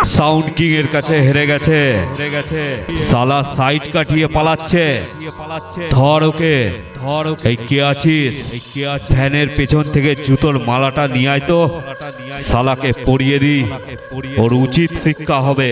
Sound king এর কাছে হেরে গেছে। সালা সাইড কাটিয়ে পালাচ্ছে। ধর ওকে, এই কে আছিস? ফ্যানের পেছন থেকে জুতোর মালাটা নিয়ে আয় তো, সালাকে পরিয়ে দি, ওর উচিত শিক্ষা হবে।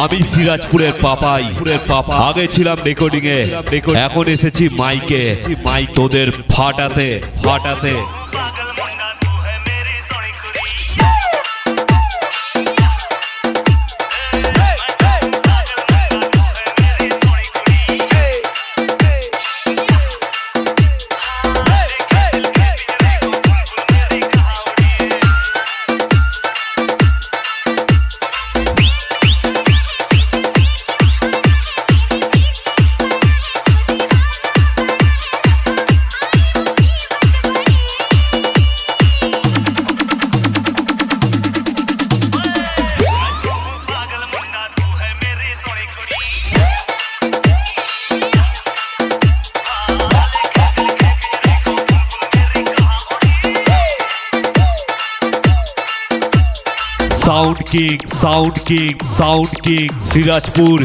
আমি সিরাজপুরের পাপাই, আগে ছিলাম রেকর্ডিং এ, এখন এসেছি মাইকে, তোদের ফাটাতে। সাউন্ড কিং সিরাজপুর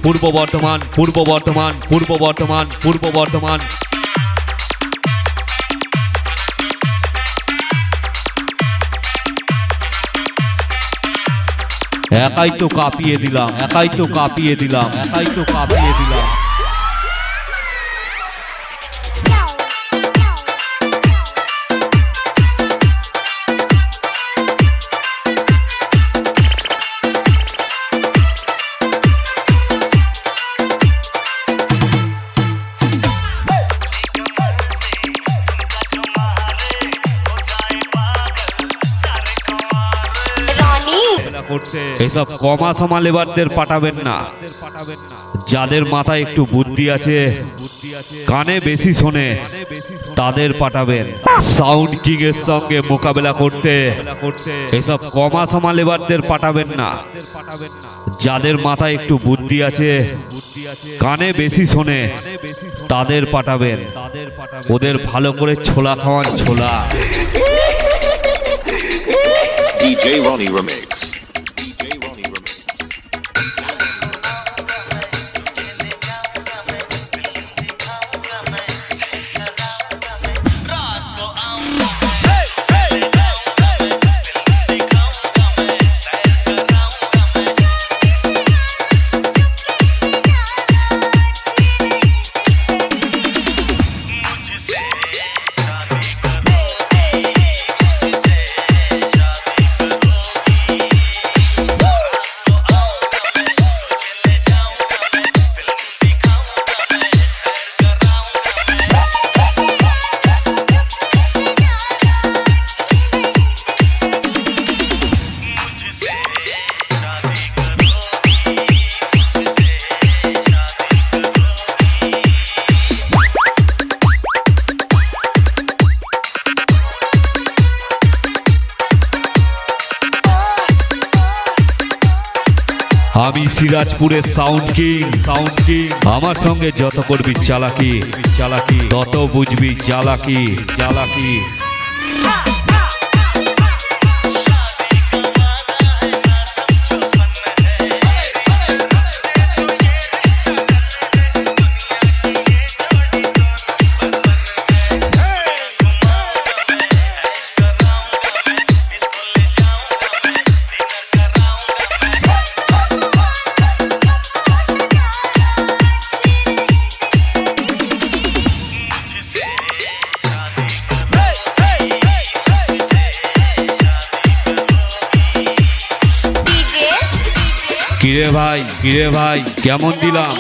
পূর্ব বর্ধমান। একাই তো কাঁপিয়ে দিলাম। এসব কমা সমা লেবারদের পাঠাবেন না। যাদের মাথায় একটু বুদ্ধি আছে, কানে বেশি শোনে, তাদের পাঠাবেন। সাউন্ড কিং এর সঙ্গে মোকাবেলা করতে এসব কমা সমা লেবারদের পাঠাবেন না। যাদের মাথায় একটু বুদ্ধি আছে, কানে বেশি শোনে, তাদের পাঠাবেন। ওদের ভালো করে ছোলা খাওয়ান, ছোলা। DJ Ronnie Remix. আমি সিরাজপুরের সাউন্ড কিং। আমার সঙ্গে যত করবি চালাকি, তত বুঝবি চালাকি। কিরে ভাই কেমন দিলাম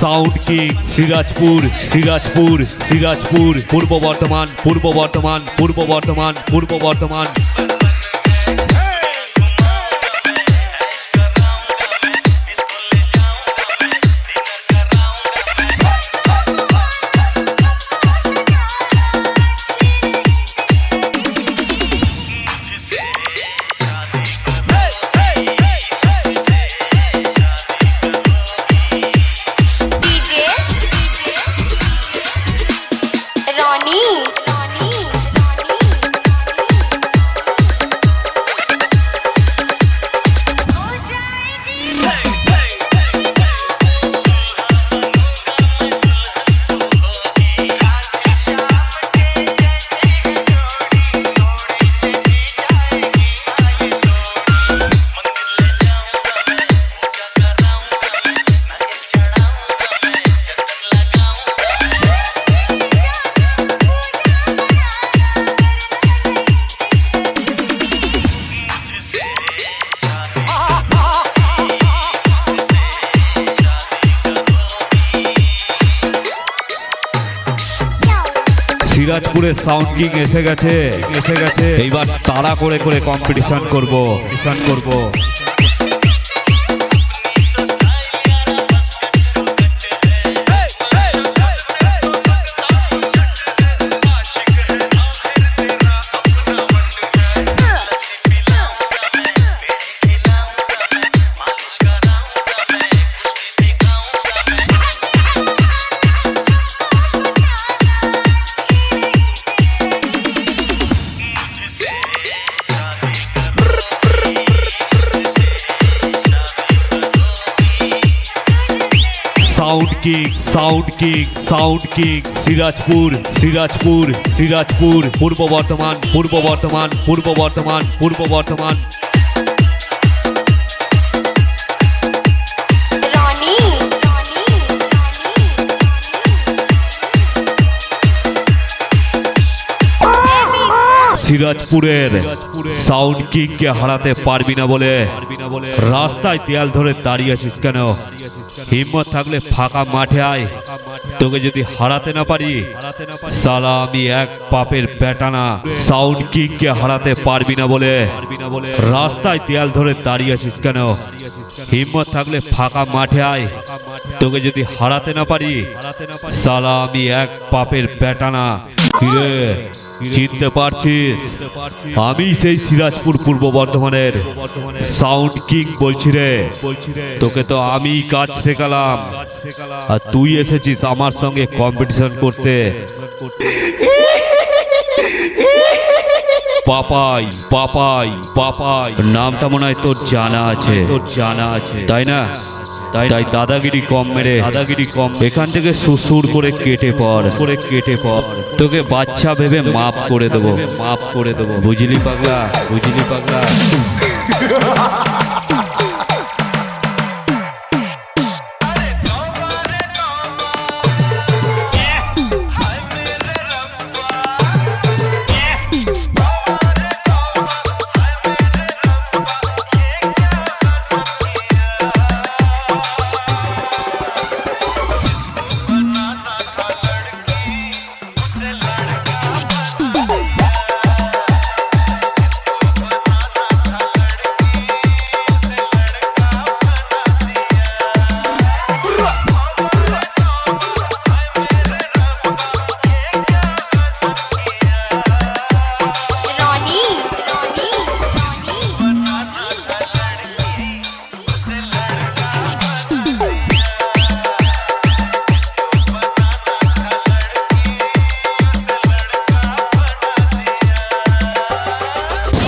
সাউন্ড কিং সিরাজপুর পূর্ব বর্ধমান সিরাজপুরের সাউন্ড কিং এসে গেছে এইবার তাড়া করে কম্পিটিশন করব সাউন্ড কিং সিরাজপুর পূর্ব বর্ধমান সিরাজপুরের সাউন্ড কিং কে হারাতে পারবি না বলে রাস্তায় দেয়াল ধরে দাঁড়িয়ে আছিস কেন? হিম্মত থাকলে ফাঁকা মাঠে আয়। তোকে যদি হারাতে না পারি সালা আমি এক পাপের বেটানা। সাউন্ড কিং কে হারাতে পারবি না বলে রাস্তায় দেয়াল ধরে দাঁড়িয়ে আছিস কেন? হিম্মত থাকলে ফাঁকা মাঠে আয়। তোকে যদি হারাতে না পারি সালা আমি এক পাপের বেটানা। কিরে চিনতে পারছিস? আমি সেই সিরাজপুর পূর্ব বর্ধমানের সাউন্ড কিং বলছি রে। তোকে তো আমি কাজ শেখালাম আর তুই এসেছিস আমার সঙ্গে কম্পিটিশন করতে। পাপাই পাপাই পাপাই নামটা মনে হয় তোর জানা আছে তাই না? তাই দাদাগিরি কম মেরে এখান থেকে সুসুর করে কেটে পড় তোকে বাচ্চা ভেবে মাফ করে দেবো বুঝলি পাগলা?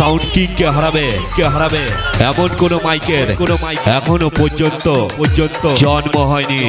সাউন্ড কিং কে হারাবে এমন কোন মাইকের এখনো পর্যন্ত জন্ম হয়নি।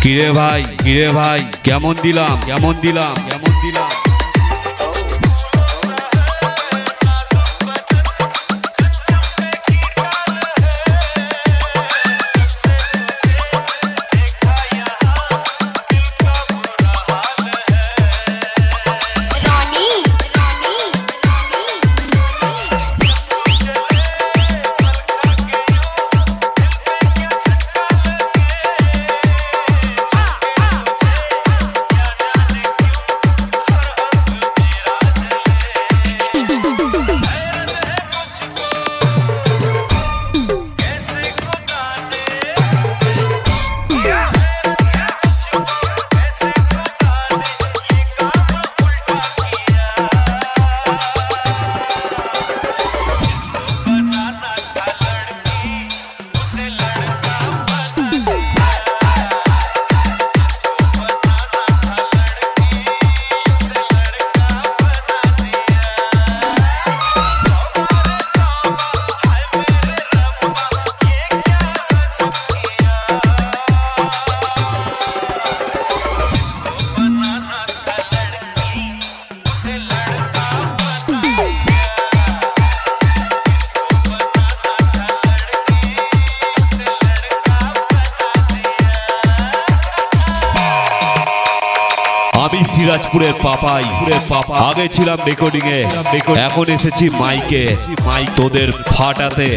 কিরে ভাই কেমন দিলাম আমি সিরাজপুরের পাপাই আগে ছিলাম রেকর্ডিং এ এখন এসেছি মাইকে তোদের ফাটাতে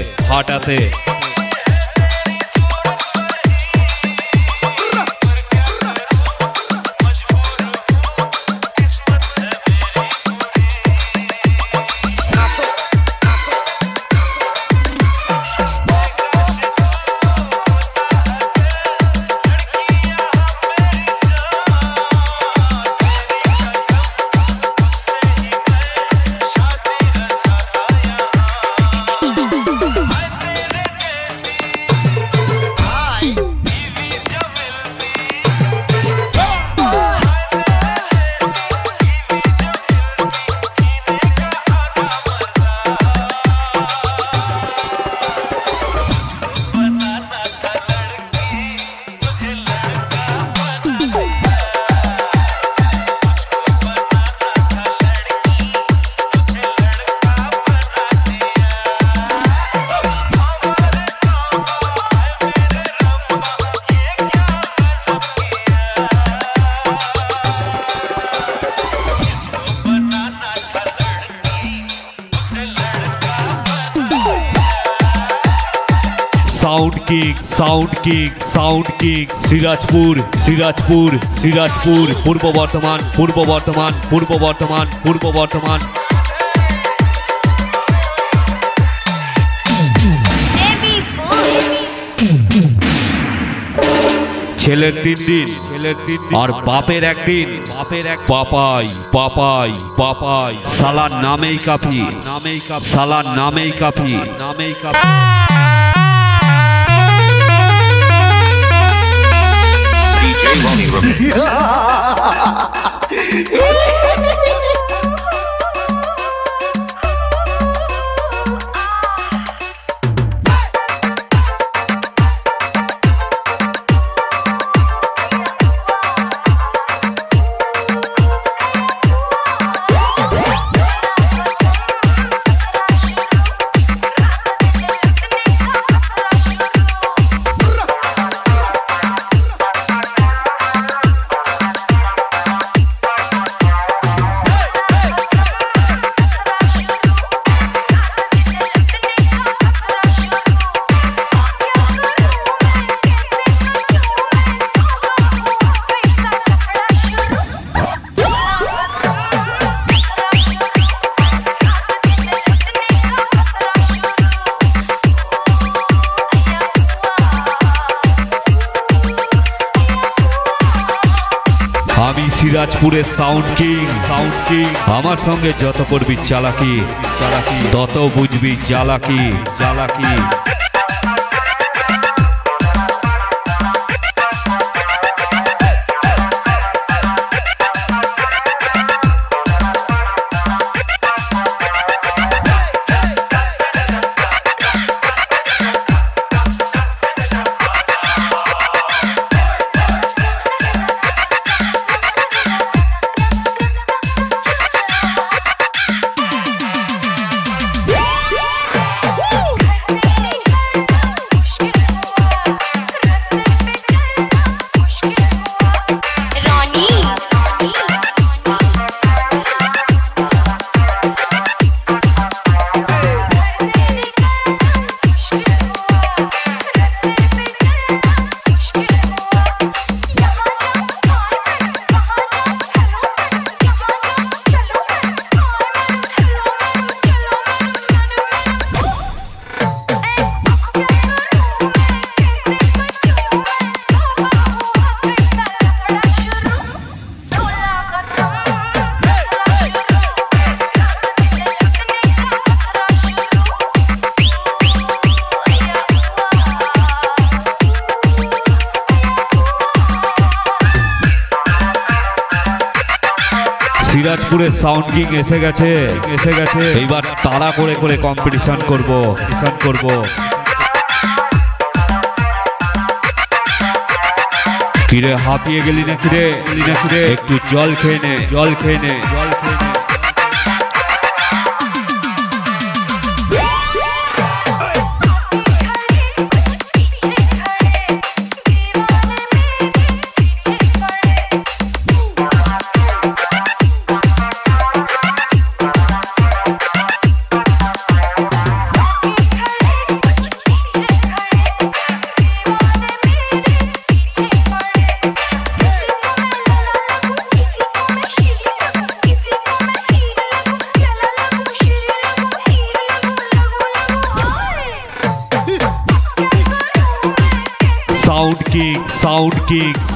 সাউন্ড কিং সিরাজপুর পূর্ব বর্ধমান ছেলের 3 দিন আর বাপের একদিন পাপাই পাপাই পাপাই সালার নামেই কাফি সালার নামেই কাফি DJ Ronnie Remix. আমি সিরাজপুরের সাউন্ড কিং আমার সঙ্গে যত করবি চালাকি তত বুঝবি চালাকি সিরাজপুরের সাউন্ড কিং এসে গেছে এইবার তাড়া করে কম্পিটিশন করব কিরে হাঁপিয়ে গেলি না কিরে একটু জল খেয়ে নে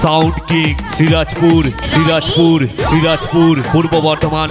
সাউন্ড কিং সিরাজপুর পূর্ব বর্ধমান